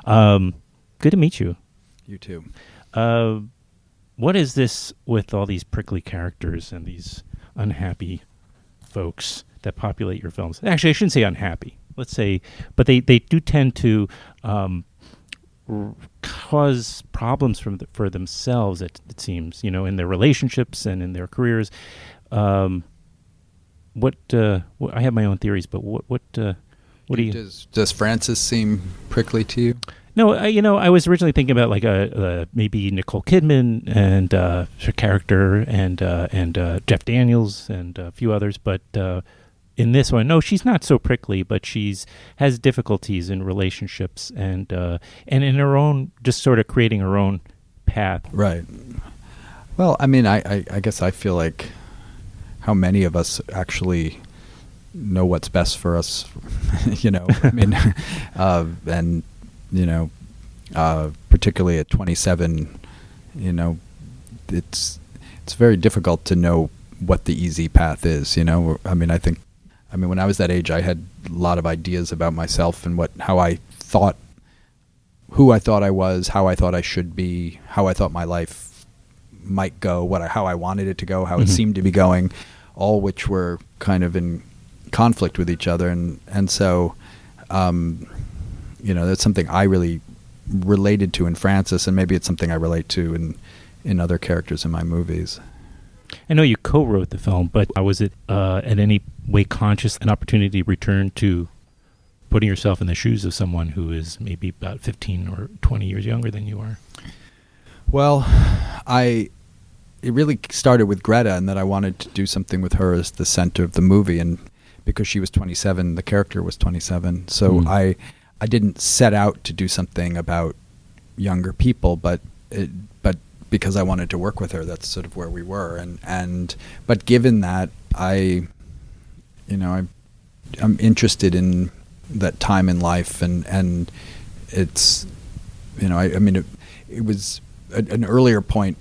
Good to meet you. You too. What is this with all these prickly characters and these unhappy folks that populate your films? Actually, I shouldn't say unhappy. Let's say, but they do tend to cause problems for themselves. It seems, in their relationships and in their careers. I have my own theories, but what do you? Does Frances seem prickly to you? No, I was originally thinking about like maybe Nicole Kidman and her character and Jeff Daniels and a few others, but in this one, no, she's not so prickly, but has difficulties in relationships and in her own, just sort of creating her own path. Right. Well, I mean, I guess I feel like how many of us actually know what's best for us, I mean, and particularly at 27, it's very difficult to know what the easy path is. I mean, when I was that age, I had a lot of ideas about myself and who I thought I was, how I thought I should be, how I thought my life might go, how I wanted it to go, how it seemed to be going, all which were kind of in conflict with each other, and so that's something I really related to in Frances, and maybe it's something I relate to in other characters in my movies. I know you co-wrote the film, but was it in any way conscious an opportunity to return to putting yourself in the shoes of someone who is maybe about 15 or 20 years younger than you are? Well, it really started with Greta, and that I wanted to do something with her as the center of the movie, and because she was 27, the character was 27. So I didn't set out to do something about younger people, but because I wanted to work with her, that's sort of where we were. But given that, I'm interested in that time in life, and it's, it was an earlier point,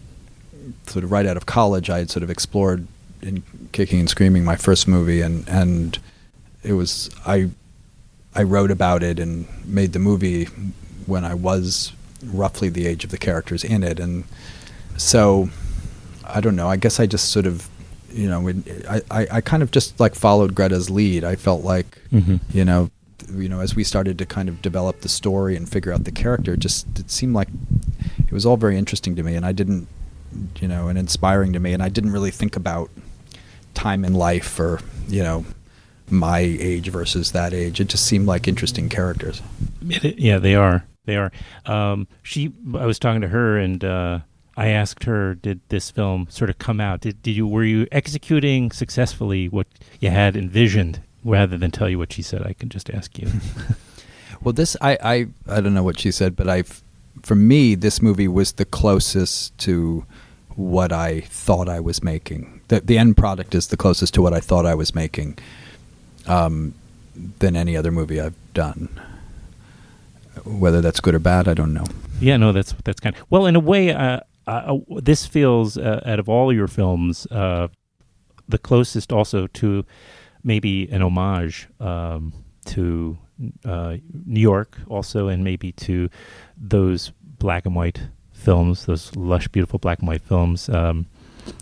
sort of right out of college. I had sort of explored in Kicking and Screaming, my first movie, and it was I wrote about it and made the movie when I was roughly the age of the characters in it, and so I don't know. I guess I just sort of, I kind of just like followed Greta's lead. I felt like, as we started to kind of develop the story and figure out the character, it seemed like it was all very interesting to me, and I didn't, and inspiring to me, and I didn't really think about time in life or, my age versus that age. It just seemed like interesting characters. Yeah, they are. I was talking to her, and I asked her, did this film sort of come out? Were you executing successfully what you had envisioned, rather than tell you what she said? I can just ask you. Well, I don't know what she said, but for me, this movie was the closest to what I thought I was making. The end product is the closest to what I thought I was making than any other movie I've done. Whether that's good or bad, I don't know. Yeah, no, that's kind of... Well, in a way, this feels, out of all your films, the closest also to maybe an homage to New York also, and maybe to those black and white films, those lush, beautiful black and white films.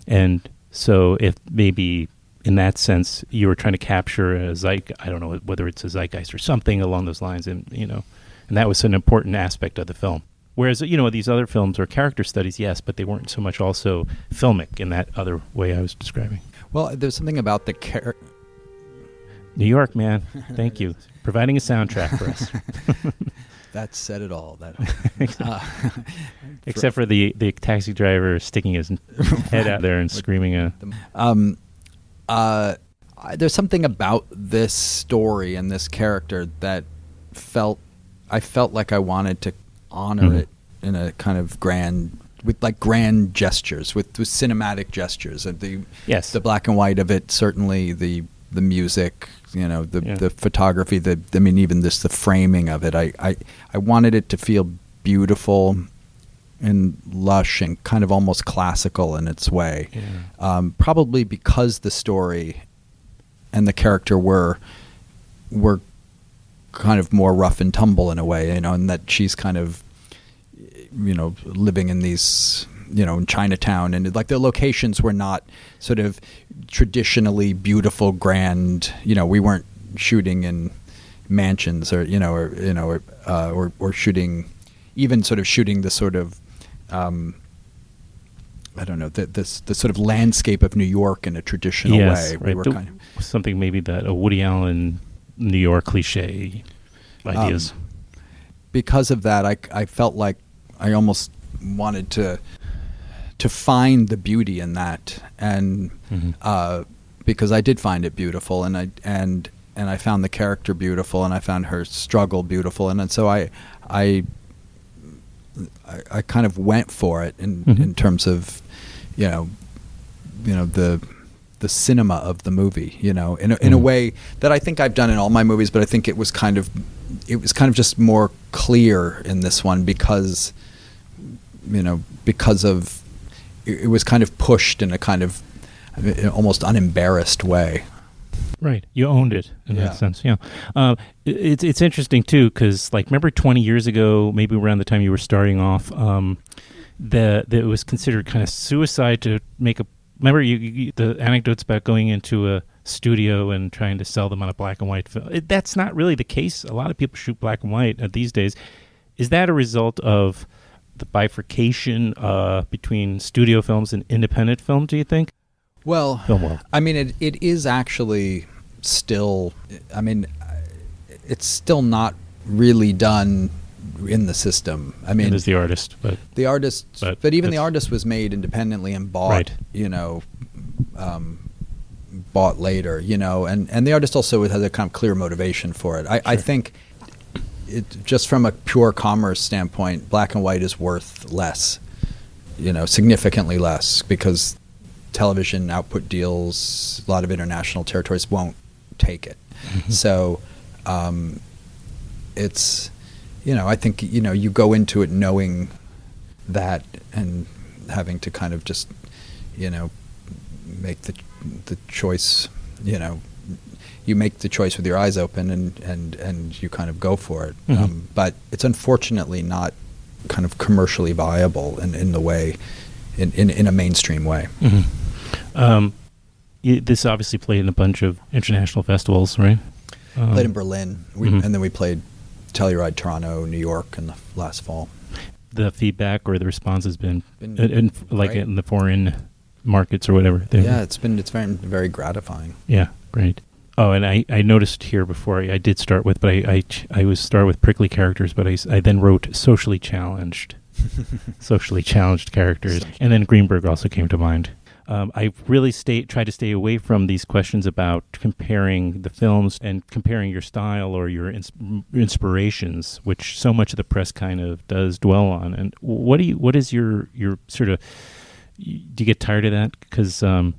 And so if maybe in that sense you were trying to capture a zeitgeist, I don't know whether it's a zeitgeist or something along those lines, and and that was an important aspect of the film. Whereas, these other films are character studies, yes, but they weren't so much also filmic in that other way I was describing. Well, there's something about the character. New York, man. Thank you. Providing a soundtrack for us. That said it all. Except for the taxi driver sticking his head out there and screaming. There's something about this story and this character that I felt like I wanted to honor it in a kind of grand gestures, with cinematic gestures, and the black and white of it, certainly the music, the photography, even just the framing of it. I wanted it to feel beautiful and lush and kind of almost classical in its way. Yeah. Probably because the story and the character were kind of more rough and tumble in a way, and that she's kind of, living in these, in Chinatown, and like the locations were not sort of traditionally beautiful, grand. We weren't shooting in mansions or shooting, even sort of shooting the sort of I don't know, the sort of landscape of New York in a traditional way. Right. We were kind of something maybe that a Woody Allen New York cliche ideas. Because of that, I felt like I almost wanted to find the beauty in that, and because I did find it beautiful, and I found the character beautiful, and I found her struggle beautiful, and so I kind of went for it in terms of the cinema of the movie, in a way that I think I've done in all my movies, but I think it was kind of just more clear in this one because of it was kind of pushed in a kind of almost unembarrassed way. Right, you owned it in that sense. Yeah, it's interesting too because remember 20 years ago, maybe around the time you were starting off, that it was considered kind of suicide to make a. Remember the anecdotes about going into a studio and trying to sell them on a black and white film. That's not really the case. A lot of people shoot black and white these days. Is that a result of the bifurcation between studio films and independent film, do you think? Well, Film world. I mean, it is actually still, it's still not really done in the system. I mean, it is the artist, but the artist, but even the artist was made independently and bought, bought later, and the artist also has a kind of clear motivation for it. I think it just from a pure commerce standpoint, black and white is worth less, significantly less, because television output deals, a lot of international territories won't take it. So it's, I think, you go into it knowing that and having to kind of just, make the choice, you make the choice with your eyes open and you kind of go for it. But it's unfortunately not kind of commercially viable in the way, in a mainstream way. This obviously played in a bunch of international festivals, right? Played in Berlin, and then we played Telluride, Toronto, New York in the last fall. The feedback or the response has been in the foreign markets or whatever. Yeah, it's very, very gratifying. Yeah, great. Oh, and I noticed here before I did start with, but I was start with prickly characters, but I then wrote socially challenged characters, and then Greenberg also came to mind. I really try to stay away from these questions about comparing the films and comparing your style or your inspirations, which so much of the press kind of does dwell on. And what is your sort of? Do you get tired of that? Because the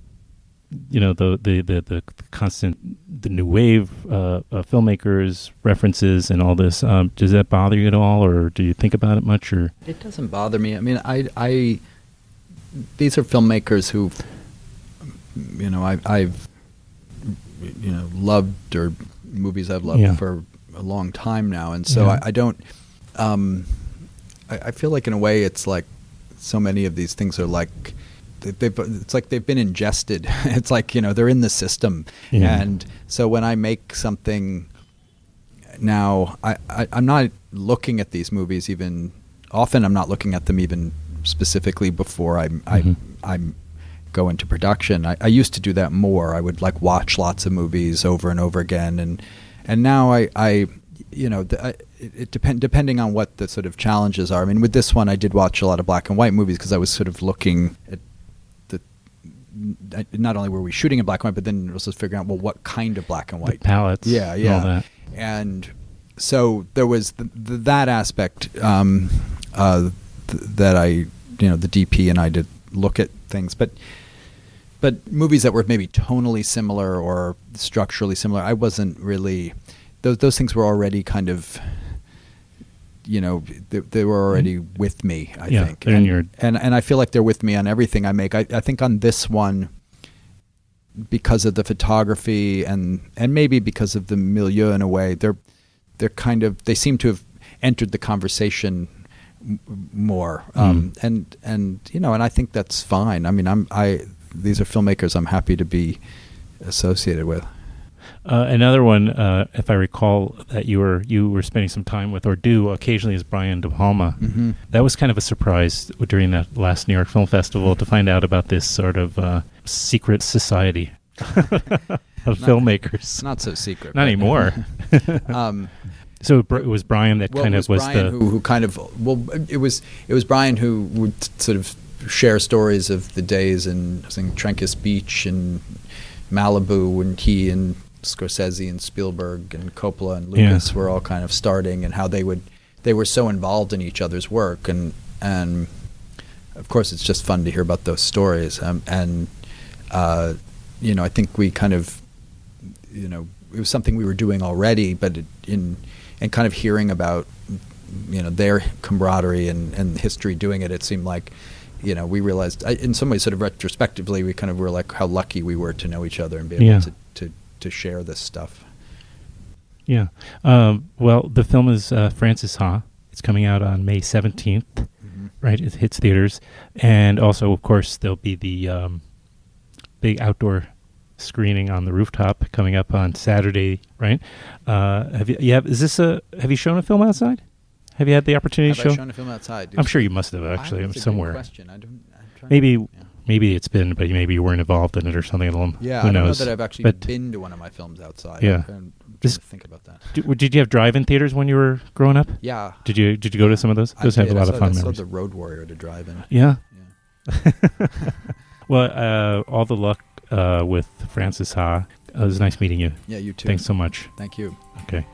constant the new wave filmmakers references and all this. Does that bother you at all, or do you think about it much? Or it doesn't bother me. I mean, I these are filmmakers who, I've loved, or movies I've loved for a long time now, and so I don't. I feel like in a way it's like so many of these things are like it's like they've been ingested. It's like they're in the system, and so when I make something now, I'm not looking at these movies even. Often I'm not looking at them even specifically before I go into production. I used to do that more. I would watch lots of movies over and over again, and now it depending on what the sort of challenges are. I mean, with this one, I did watch a lot of black and white movies because I was sort of looking at not only were we shooting in black and white, but then also figuring out, well, what kind of black and white? The palettes. Yeah. All that. And so there was that aspect that I, the DP and I did look at things, but movies that were maybe tonally similar or structurally similar, I wasn't really. Those things were already kind of, they were already with me, I think. And I feel like they're with me on everything I make. I think on this one, because of the photography and maybe because of the milieu in a way, they seem to have entered the conversation more, and I think that's fine. I mean, these are filmmakers I'm happy to be associated with. Another one, if I recall, that you were spending some time with or do occasionally is Brian DePalma. Mm-hmm. That was kind of a surprise during that last New York Film Festival to find out about this sort of secret society of filmmakers. Not so secret. Not anymore. So it was Brian that kind of was Brian who kind of, it was Brian who would sort of share stories of the days in Trenkis Beach and Malibu, when he and Scorsese and Spielberg and Coppola and Lucas were all kind of starting, and how they were so involved in each other's work, and of course it's just fun to hear about those stories, and I think we kind of, it was something we were doing already, but and kind of hearing about their camaraderie and history doing it seemed like, we realized, in some ways, sort of retrospectively, we kind of were like how lucky we were to know each other and be able to share this stuff. Yeah. Well, the film is Frances Ha. It's coming out on May 17th, right? It hits theaters. And also, of course, there'll be the big outdoor screening on the Rooftop coming up on Saturday, right? Have you shown a film outside? Have you had the opportunity to show? Have I shown a film outside? I'm sure you must have, actually. That's somewhere. A good question. Maybe it's been, but maybe you weren't involved in it or something. Yeah, who I don't knows? know that I've actually been to one of my films outside. Yeah. I'm trying to think about that. Did you have drive-in theaters when you were growing up? Yeah. Did you go to some of those? Those have a lot of fun memories. I saw the Road Warrior to drive-in. Yeah. Well, all the luck with Frances Ha. It was nice meeting you. Yeah, you too. Thanks so much. Thank you. Okay.